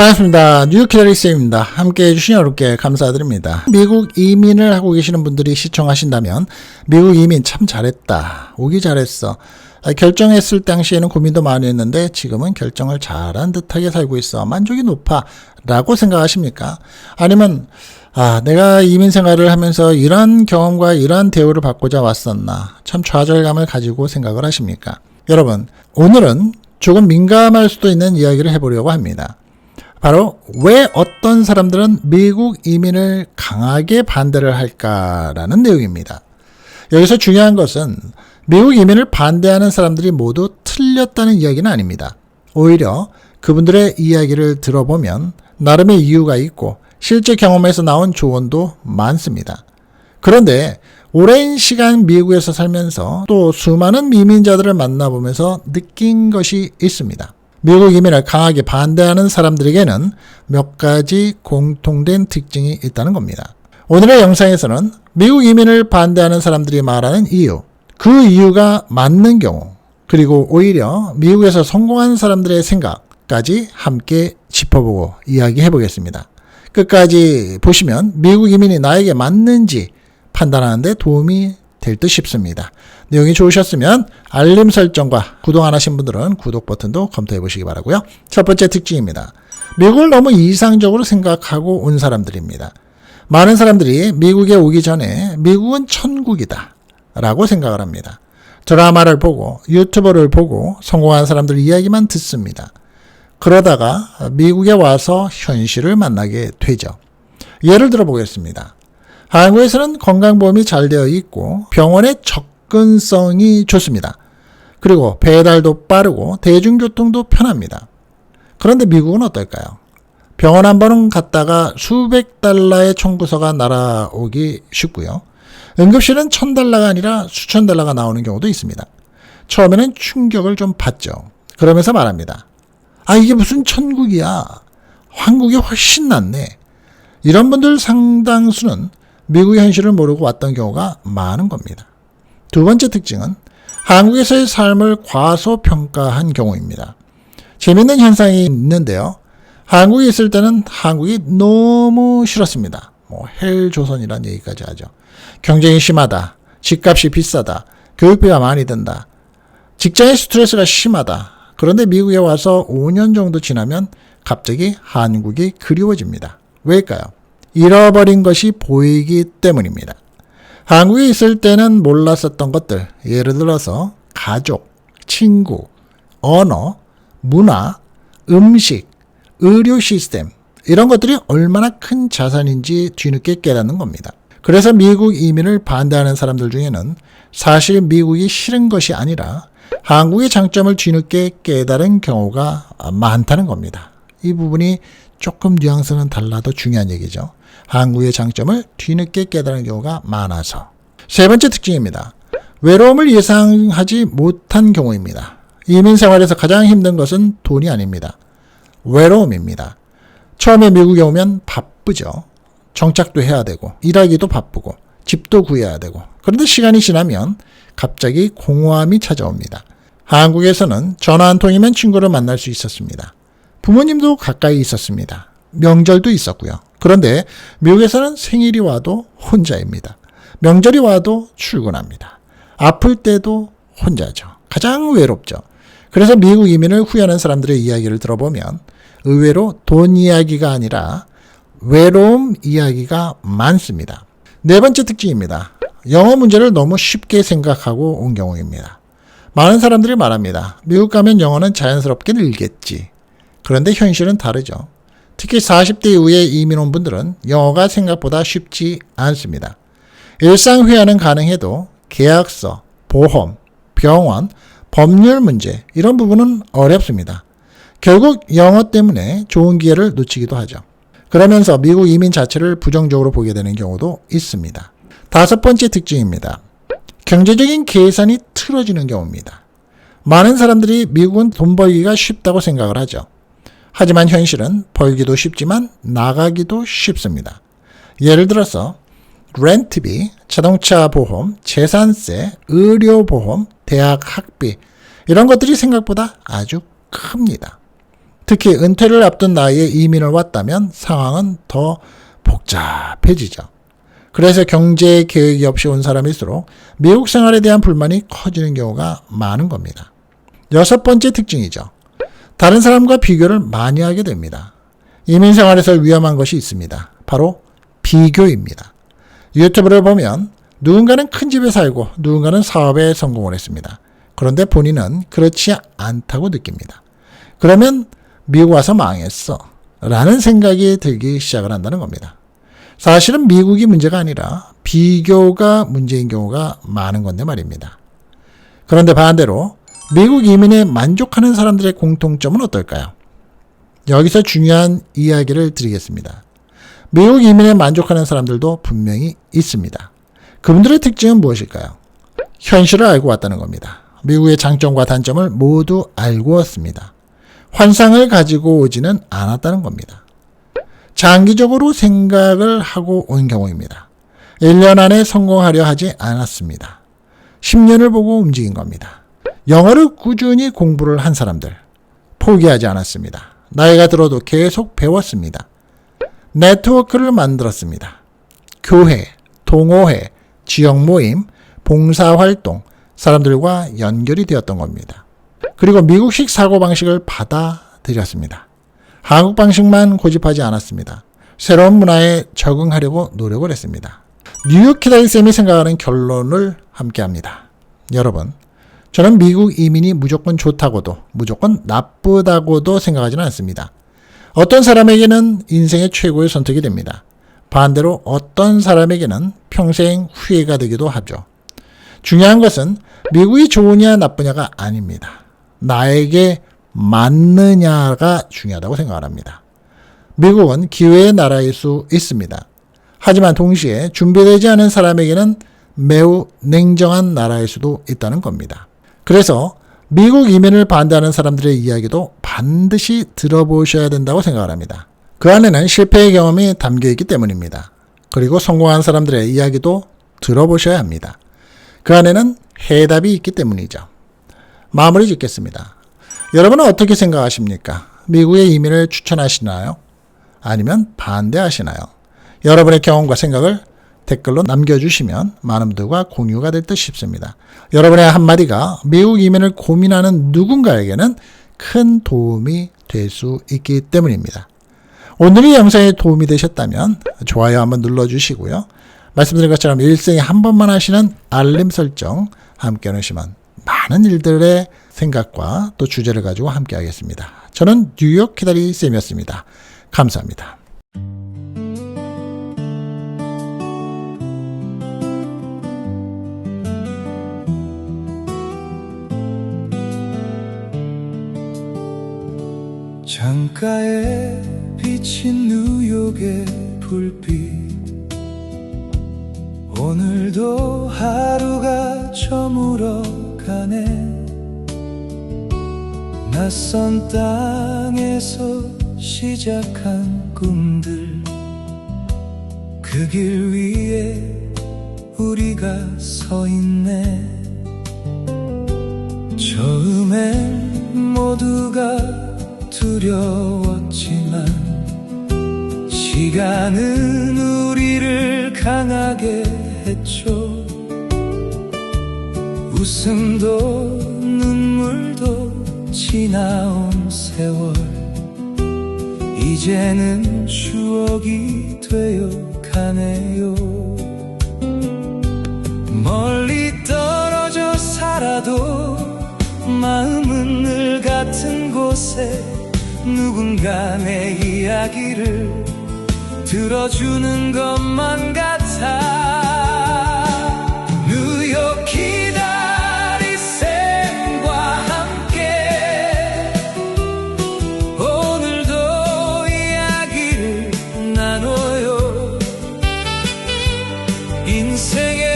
반갑습니다. 뉴욕 키더리쌤입니다. 함께 해주신 여러분께 감사드립니다. 미국 이민을 하고 계시는 분들이 시청하신다면 미국 이민 참 잘했다. 오기 잘했어. 결정했을 당시에는 고민도 많이 했는데 지금은 결정을 잘한 듯하게 살고 있어. 만족이 높아. 라고 생각하십니까? 아니면 내가 이민 생활을 하면서 이런 경험과 이런 대우를 받고자 왔었나. 참 좌절감을 가지고 생각을 하십니까? 여러분, 오늘은 조금 민감할 수도 있는 이야기를 해보려고 합니다. 바로 왜 어떤 사람들은 미국 이민을 강하게 반대를 할까라는 내용입니다. 여기서 중요한 것은 미국 이민을 반대하는 사람들이 모두 틀렸다는 이야기는 아닙니다. 오히려 그분들의 이야기를 들어보면 나름의 이유가 있고 실제 경험에서 나온 조언도 많습니다. 그런데 오랜 시간 미국에서 살면서 또 수많은 이민자들을 만나보면서 느낀 것이 있습니다. 미국 이민을 강하게 반대하는 사람들에게는 몇 가지 공통된 특징이 있다는 겁니다. 오늘의 영상에서는 미국 이민을 반대하는 사람들이 말하는 이유, 그 이유가 맞는 경우, 그리고 오히려 미국에서 성공한 사람들의 생각까지 함께 짚어보고 이야기해 보겠습니다. 끝까지 보시면 미국 이민이 나에게 맞는지 판단하는 데 도움이 될 듯 싶습니다. 내용이 좋으셨으면 알림 설정과 구독 안 하신 분들은 구독 버튼도 검토해 보시기 바라고요. 첫 번째 특징입니다. 미국을 너무 이상적으로 생각하고 온 사람들입니다. 많은 사람들이 미국에 오기 전에 미국은 천국이다 라고 생각을 합니다. 드라마를 보고 유튜버를 보고 성공한 사람들 이야기만 듣습니다. 그러다가 미국에 와서 현실을 만나게 되죠. 예를 들어 보겠습니다. 한국에서는 건강보험이 잘 되어 있고 병원의 접근성이 좋습니다. 그리고 배달도 빠르고 대중교통도 편합니다. 그런데 미국은 어떨까요? 병원 한 번은 갔다가 수백 달러의 청구서가 날아오기 쉽고요. 응급실은 $1,000가 아니라 수천 달러가 나오는 경우도 있습니다. 처음에는 충격을 좀 받죠. 그러면서 말합니다. 이게 무슨 천국이야. 한국이 훨씬 낫네. 이런 분들 상당수는 미국의 현실을 모르고 왔던 경우가 많은 겁니다. 두 번째 특징은 한국에서의 삶을 과소평가한 경우입니다. 재밌는 현상이 있는데요. 한국에 있을 때는 한국이 너무 싫었습니다. 헬조선이라는 얘기까지 하죠. 경쟁이 심하다. 집값이 비싸다. 교육비가 많이 든다. 직장의 스트레스가 심하다. 그런데 미국에 와서 5년 정도 지나면 갑자기 한국이 그리워집니다. 왜일까요? 잃어버린 것이 보이기 때문입니다. 한국에 있을 때는 몰랐었던 것들, 예를 들어서 가족, 친구, 언어, 문화, 음식, 의료 시스템, 이런 것들이 얼마나 큰 자산인지 뒤늦게 깨닫는 겁니다. 그래서 미국 이민을 반대하는 사람들 중에는 사실 미국이 싫은 것이 아니라 한국의 장점을 뒤늦게 깨달은 경우가 많다는 겁니다. 이 부분이 조금 뉘앙스는 달라도 중요한 얘기죠. 한국의 장점을 뒤늦게 깨달은 경우가 많아서. 세 번째 특징입니다. 외로움을 예상하지 못한 경우입니다. 이민 생활에서 가장 힘든 것은 돈이 아닙니다. 외로움입니다. 처음에 미국에 오면 바쁘죠. 정착도 해야 되고 일하기도 바쁘고 집도 구해야 되고, 그런데 시간이 지나면 갑자기 공허함이 찾아옵니다. 한국에서는 전화 한 통이면 친구를 만날 수 있었습니다. 부모님도 가까이 있었습니다. 명절도 있었고요. 그런데 미국에서는 생일이 와도 혼자입니다. 명절이 와도 출근합니다. 아플 때도 혼자죠. 가장 외롭죠. 그래서 미국 이민을 후회하는 사람들의 이야기를 들어보면 의외로 돈 이야기가 아니라 외로움 이야기가 많습니다. 네 번째 특징입니다. 영어 문제를 너무 쉽게 생각하고 온 경우입니다. 많은 사람들이 말합니다. 미국 가면 영어는 자연스럽게 늘겠지. 그런데 현실은 다르죠. 특히 40대 이후에 이민 온 분들은 영어가 생각보다 쉽지 않습니다. 일상 회화는 가능해도 계약서, 보험, 병원, 법률 문제, 이런 부분은 어렵습니다. 결국 영어 때문에 좋은 기회를 놓치기도 하죠. 그러면서 미국 이민 자체를 부정적으로 보게 되는 경우도 있습니다. 다섯 번째 특징입니다. 경제적인 계산이 틀어지는 경우입니다. 많은 사람들이 미국은 돈 벌기가 쉽다고 생각을 하죠. 하지만 현실은 벌기도 쉽지만 나가기도 쉽습니다. 예를 들어서 렌트비, 자동차 보험, 재산세, 의료보험, 대학 학비, 이런 것들이 생각보다 아주 큽니다. 특히 은퇴를 앞둔 나이에 이민을 왔다면 상황은 더 복잡해지죠. 그래서 경제 계획이 없이 온 사람일수록 미국 생활에 대한 불만이 커지는 경우가 많은 겁니다. 6번째 특징이죠. 다른 사람과 비교를 많이 하게 됩니다. 이민 생활에서 위험한 것이 있습니다. 바로 비교입니다. 유튜브를 보면 누군가는 큰 집에 살고 누군가는 사업에 성공을 했습니다. 그런데 본인은 그렇지 않다고 느낍니다. 그러면 미국 와서 망했어 라는 생각이 들기 시작을 한다는 겁니다. 사실은 미국이 문제가 아니라 비교가 문제인 경우가 많은 건데 말입니다. 그런데 반대로 미국 이민에 만족하는 사람들의 공통점은 어떨까요? 여기서 중요한 이야기를 드리겠습니다. 미국 이민에 만족하는 사람들도 분명히 있습니다. 그분들의 특징은 무엇일까요? 현실을 알고 왔다는 겁니다. 미국의 장점과 단점을 모두 알고 왔습니다. 환상을 가지고 오지는 않았다는 겁니다. 장기적으로 생각을 하고 온 경우입니다. 1년 안에 성공하려 하지 않았습니다. 10년을 보고 움직인 겁니다. 영어를 꾸준히 공부를 한 사람들, 포기하지 않았습니다. 나이가 들어도 계속 배웠습니다. 네트워크를 만들었습니다. 교회, 동호회, 지역 모임, 봉사활동, 사람들과 연결이 되었던 겁니다. 그리고 미국식 사고방식을 받아들였습니다. 한국 방식만 고집하지 않았습니다. 새로운 문화에 적응하려고 노력을 했습니다. 뉴욕 키다리쌤이 생각하는 결론을 함께합니다. 여러분, 저는 미국 이민이 무조건 좋다고도 무조건 나쁘다고도 생각하지는 않습니다. 어떤 사람에게는 인생의 최고의 선택이 됩니다. 반대로 어떤 사람에게는 평생 후회가 되기도 하죠. 중요한 것은 미국이 좋으냐 나쁘냐가 아닙니다. 나에게 맞느냐가 중요하다고 생각합니다. 미국은 기회의 나라일 수 있습니다. 하지만 동시에 준비되지 않은 사람에게는 매우 냉정한 나라일 수도 있다는 겁니다. 그래서 미국 이민을 반대하는 사람들의 이야기도 반드시 들어보셔야 된다고 생각을 합니다. 그 안에는 실패의 경험이 담겨 있기 때문입니다. 그리고 성공한 사람들의 이야기도 들어보셔야 합니다. 그 안에는 해답이 있기 때문이죠. 마무리 짓겠습니다. 여러분은 어떻게 생각하십니까? 미국의 이민을 추천하시나요? 아니면 반대하시나요? 여러분의 경험과 생각을 댓글로 남겨주시면 많은 분들과 공유가 될 듯 싶습니다. 여러분의 한마디가 미국 이민을 고민하는 누군가에게는 큰 도움이 될 수 있기 때문입니다. 오늘 이 영상이 도움이 되셨다면 좋아요 한번 눌러주시고요. 말씀드린 것처럼 일생에 한 번만 하시는 알림 설정 함께 해놓으시면 많은 일들의 생각과 또 주제를 가지고 함께 하겠습니다. 저는 뉴욕 키다리 쌤이었습니다. 감사합니다. 창가에 비친 뉴욕의 불빛 오늘도 하루가 저물어 가네 낯선 땅에서 시작한 꿈들 그 길 위에 우리가 서 있네 처음엔 모두가 두려웠지만 시간은 우리를 강하게 했죠 웃음도 눈물도 지나온 세월 이제는 추억이 되어 가네요 멀리 떨어져 살아도 마음은 늘 같은 곳에 누군가 내 이야기를 들어주는 것만 같아 뉴욕 키다리쌤과 함께 오늘도 이야기를 나눠요 인생의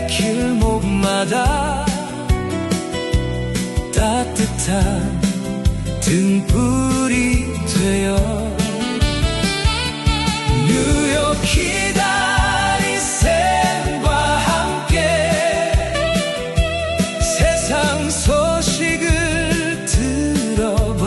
길목마다 따뜻한 등불이 되어 뉴욕 키다리쌤과 함께 세상 소식을 들어봐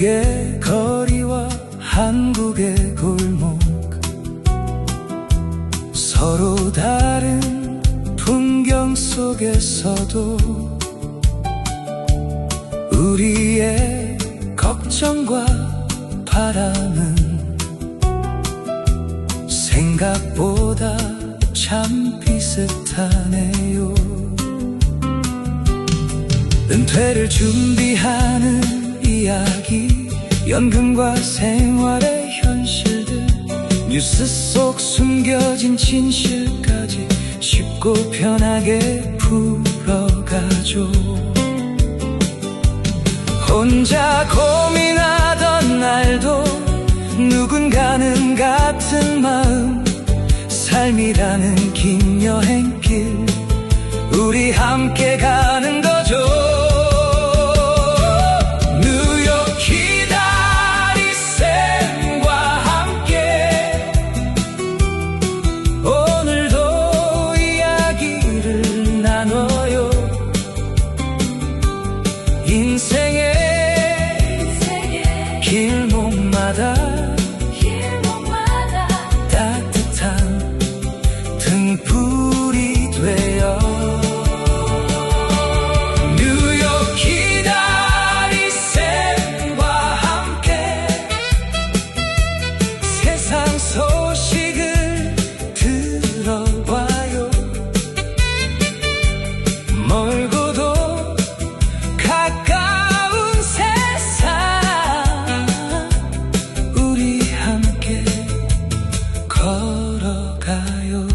미국의 거리와 한국의 골목, 서로 다른 풍경 속에서도 우리의 걱정과 바람은 생각보다 참 비슷하네요. 은퇴를 준비하는 이야기, 연금과 생활의 현실들, 뉴스 속 숨겨진 진실까지 쉽고 편하게 풀어가죠. 혼자 고민하던 날도 누군가는 같은 마음, 삶이라는 긴 여행길 우리 함께 가는 거죠. 뉴욕 기다리쌤과 함께 오늘도 이야기를 나눠요. 인생의 길목마다 따뜻한 등불이 되어 뉴욕 기다리쌤과 함께 세상 소식을 들어봐요. 멀고도 가까운 세상 우리 함께 걸어가요.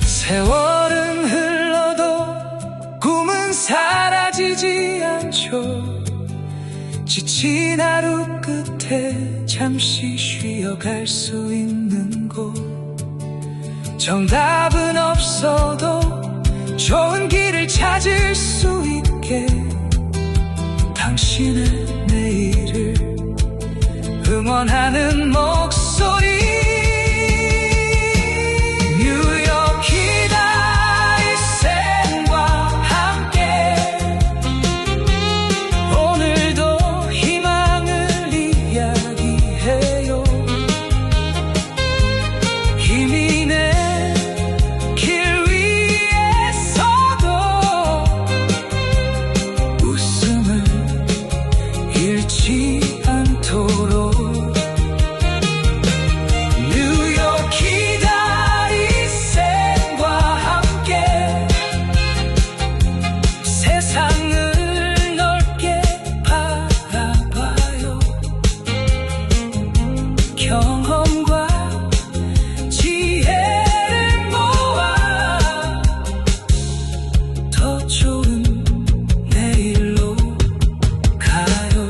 세월은 흘러도 꿈은 사라지지 않죠. 지친 하루 끝에 잠시 쉬어갈 수 있는 곳, 정답은 없어도 좋은 길을 찾을 수 있게 당신의 내일을 응원하는 목소리. 뉴욕 기다리쌤과 함께 오늘도 희망을 이야기해요. 힘이네 길 위에서도 웃음을 잃지 않도록 뉴욕 기다리쌤과 함께 세상을 넓게 바라봐요. 경험과 지혜를 모아 더 좋은 내일로 가요.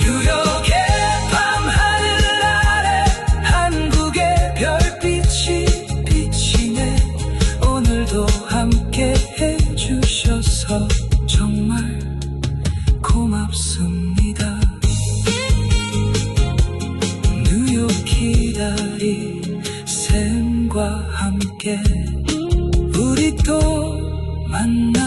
뉴욕의 밤하늘 아래 한국의 별빛이 비치네. 오늘도 함께 해주셔서 정말 고맙습니다. 뉴욕 기다리쌤과 함께 우리 또 만나